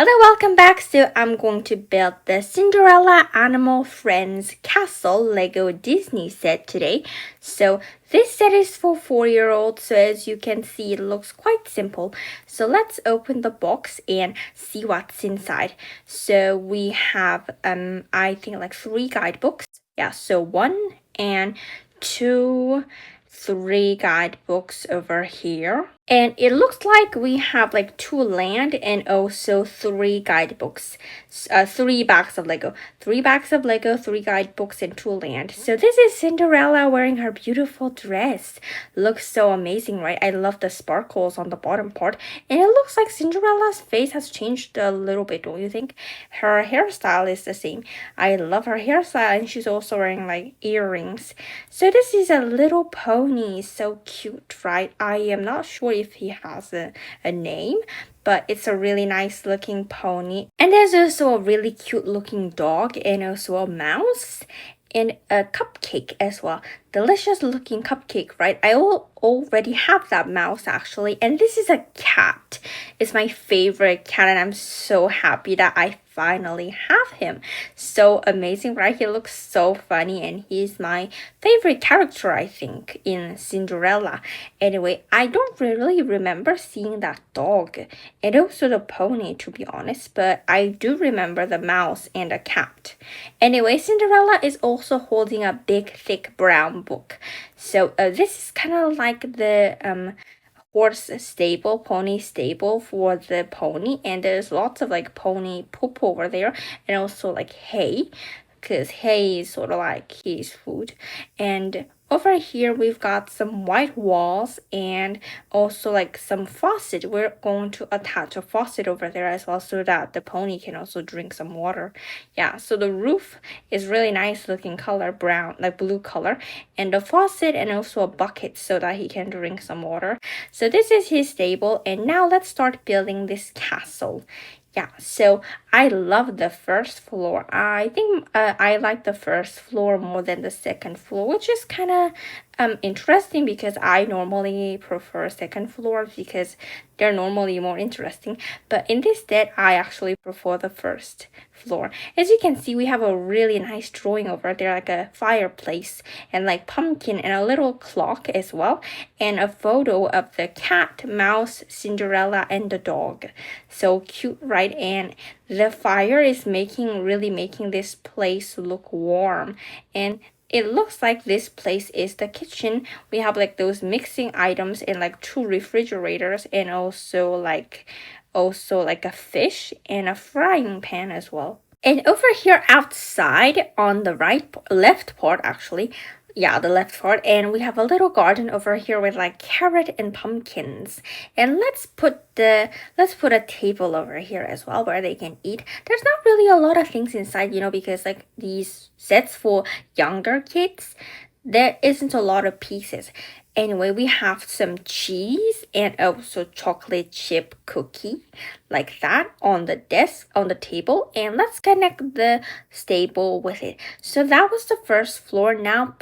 Hello, welcome back. So I'm going to build the Cinderella Animal Friends Castle Lego Disney set today. So this set is for 4-year-olds. So as you can see, it looks quite simple. So let's open the box and see what's inside. So we have I think like 3 guidebooks. Yeah, so 1 and 2, 3 guidebooks over here. And it looks like we have like 2 land and also 3 guidebooks. 3 bags of Lego. 3 bags of Lego, 3 guidebooks, and 2 land. So this is Cinderella wearing her beautiful dress. Looks so amazing, right? I love the sparkles on the bottom part. And it looks like Cinderella's face has changed a little bit, don't you think? Her hairstyle is the same. I love her hairstyle, and she's also wearing like earrings. So this is a little pony. So cute, right? I am not sure if he has a name, but it's a really nice looking pony. And there's also a really cute looking dog and also a mouse and a cupcake as well. Delicious looking cupcake, right? I already have that mouse actually. And this is a cat. It's my favorite cat and I'm so happy that I finally have him. So amazing, right? He looks so funny and he's my favorite character, I think, in Cinderella. Anyway, I don't really remember seeing that dog and also the pony, to be honest, but I do remember the mouse and the cat. Anyway, Cinderella is also holding a big, thick brown book. So this is kind of like the horse stable, pony stable for the pony, and there's lots of like pony poop over there and also like hay, because hay is sort of like his food. And over here we've got some white walls and also like some faucet. We're going to attach a faucet over there as well so that the pony can also drink some water. Yeah, so the roof is really nice looking color, brown, like blue color, and the faucet and also a bucket so that he can drink some water. So this is his stable, and now let's start building this castle. Yeah, so I love the first floor. I think I like the first floor more than the second floor, which is kind of interesting because I normally prefer second floors because they're normally more interesting. But in this set, I actually prefer the first floor. As you can see, we have a really nice drawing over there, like a fireplace and like pumpkin and a little clock as well, and a photo of the cat, mouse, Cinderella, and the dog. So cute, right? And the fire is really making this place look warm, and it looks like this place is the kitchen. We have like those mixing items and like 2 refrigerators and also like a fish and a frying pan as well. And over here outside on the left part actually, yeah, the left part, and we have a little garden over here with like carrot and pumpkins. And let's put a table over here as well where they can eat. There's not really a lot of things inside, because like these sets for younger kids, there isn't a lot of pieces. Anyway, we have some cheese and also chocolate chip cookie like that on the desk, on the table. And let's connect the stable with it. So that was the first floor. Now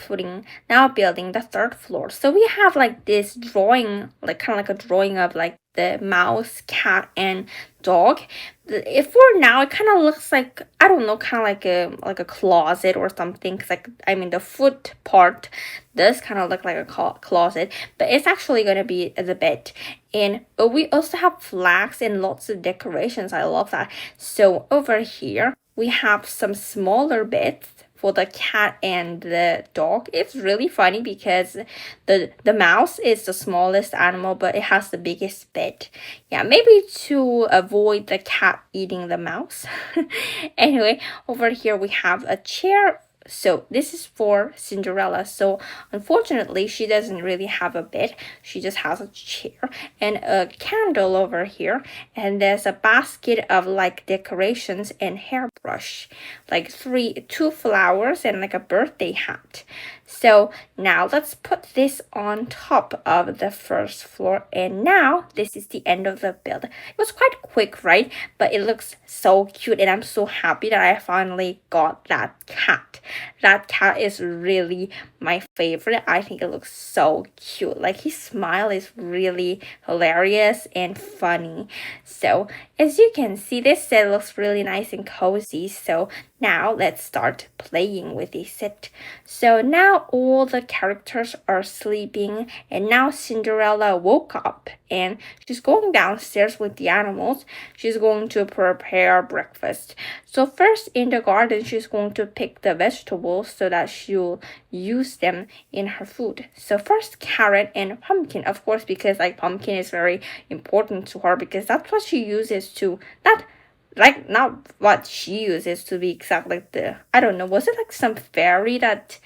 building the third floor. So we have like this drawing, like kind of like a drawing of like the mouse, cat, and dog. If for now, it kind of looks like, I don't know, kind of like a closet or something. Cause like, I mean, the foot part does kind of look like a closet, but it's actually going to be the bed. And we also have flags and lots of decorations. I love that. So over here, we have some smaller beds for the cat and the dog. It's really funny because the mouse is the smallest animal, but it has the biggest bed. Yeah, maybe to avoid the cat eating the mouse. Anyway, over here we have a chair. So this is for Cinderella. So unfortunately, she doesn't really have a bed. She just has a chair and a candle over here. And there's a basket of like decorations and hairbrush, like 2 flowers and like a birthday hat. So now let's put this on top of the first floor, and now this is the end of the build. It was quite quick, right? But it looks so cute, and I'm so happy that I finally got that cat. That cat is really my favorite. I think it looks so cute. Like, his smile is really hilarious and funny. So as you can see, this set looks really nice and cozy. So now let's start playing with this set. So now all the characters are sleeping, and now Cinderella woke up and she's going downstairs with the animals. She's going to prepare breakfast. So first in the garden, she's going to pick the vegetables so that she'll use them in her food. So first carrot and pumpkin, of course, because like pumpkin is very important to her, because that's what she uses to not what she uses to be exact, like the, I don't know, was it like some fairy that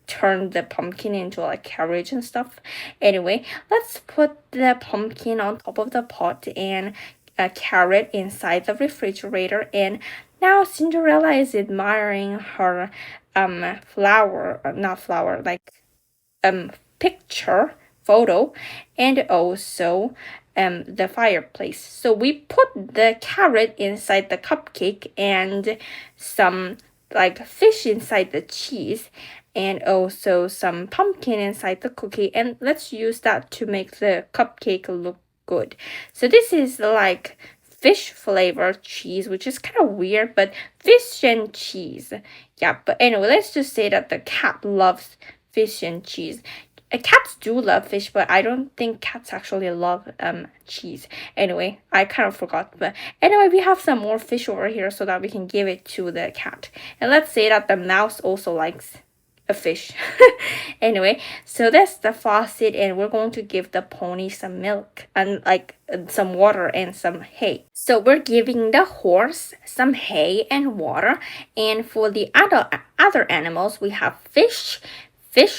turned the pumpkin into like carriage and stuff? Anyway, let's put the pumpkin on top of the pot and a carrot inside the refrigerator. And now Cinderella is admiring her picture photo, and also the fireplace. So we put the carrot inside the cupcake and some like fish inside the cheese, and also some pumpkin inside the cookie, and let's use that to make the cupcake look good. So this is like fish flavored cheese, which is kind of weird, but fish and cheese. Yeah, but anyway, let's just say that the cat loves fish and cheese. Cats do love fish, but I don't think cats actually love cheese. Anyway, I kind of forgot. But anyway, we have some more fish over here so that we can give it to the cat. And let's say that the mouse also likes a fish. Anyway, so that's the faucet, and we're going to give the pony some milk and like some water and some hay. So we're giving the horse some hay and water, and for the other animals, we have fish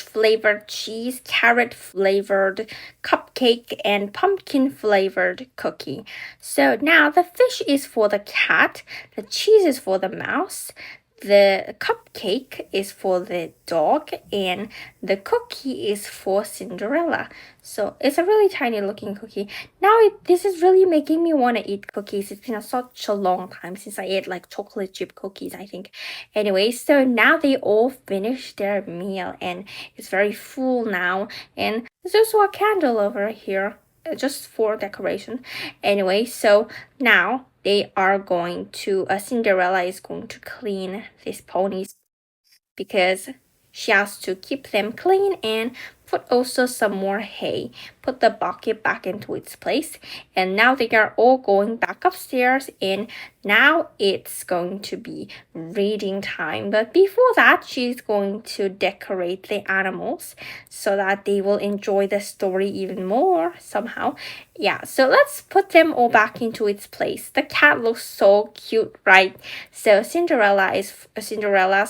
flavored cheese, carrot flavored cupcake, and pumpkin flavored cookie. So now the fish is for the cat, the cheese is for the mouse, the cupcake is for the dog, and the cookie is for Cinderella. So it's a really tiny looking cookie. Now this is really making me want to eat cookies. It's been such a long time since I ate like chocolate chip cookies, I think. Anyway, so now they all finished their meal, and it's very full now. And there's also a candle over here, just for decoration. Anyway, so now they are going to, Cinderella is going to clean these ponies because she has to keep them clean, and put also some more hay. Put the bucket back into its place, and now they are all going back upstairs, and now it's going to be reading time. But before that, she's going to decorate the animals so that they will enjoy the story even more somehow. Yeah, so let's put them all back into its place. The cat looks so cute, right? So Cinderella's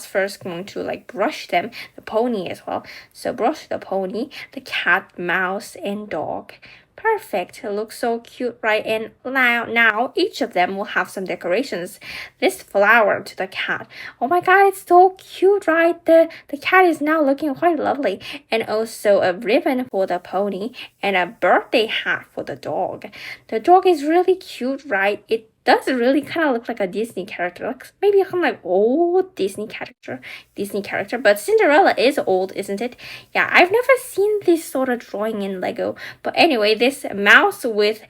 first going to like brush them, the pony as well. So brush the pony, the cat, mouse, and dog. Perfect. It looks so cute, right? And now each of them will have some decorations. This flower to the cat. Oh my god, it's so cute, right? The cat is now looking quite lovely. And also a ribbon for the pony, and a birthday hat for the dog. The dog is really cute, right? It does really kind of look like a Disney character, like maybe kind of like old Disney character. But Cinderella is old, isn't it? Yeah, I've never seen this sort of drawing in Lego. But anyway, this mouse with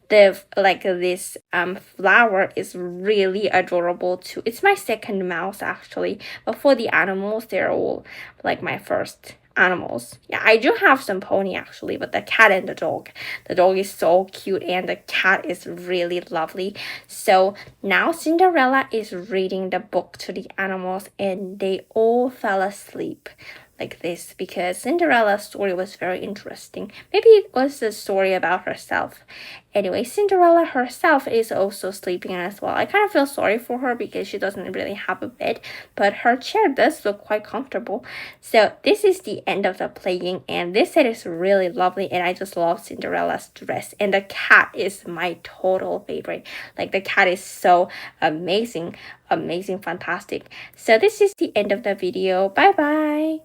the this flower is really adorable too. It's my second mouse actually, but for the animals, they're all like my first animals. Yeah, I do have some pony actually, but the cat and the dog. The dog is so cute, and the cat is really lovely. So now Cinderella is reading the book to the animals, and they all fell asleep like this because Cinderella's story was very interesting. Maybe it was a story about herself. Anyway, Cinderella herself is also sleeping as well. I kind of feel sorry for her because she doesn't really have a bed, but her chair does look quite comfortable. So this is the end of the playing, and this set is really lovely, and I just love Cinderella's dress, and the cat is my total favorite. Like, the cat is so amazing, fantastic. So this is the end of the video. Bye bye.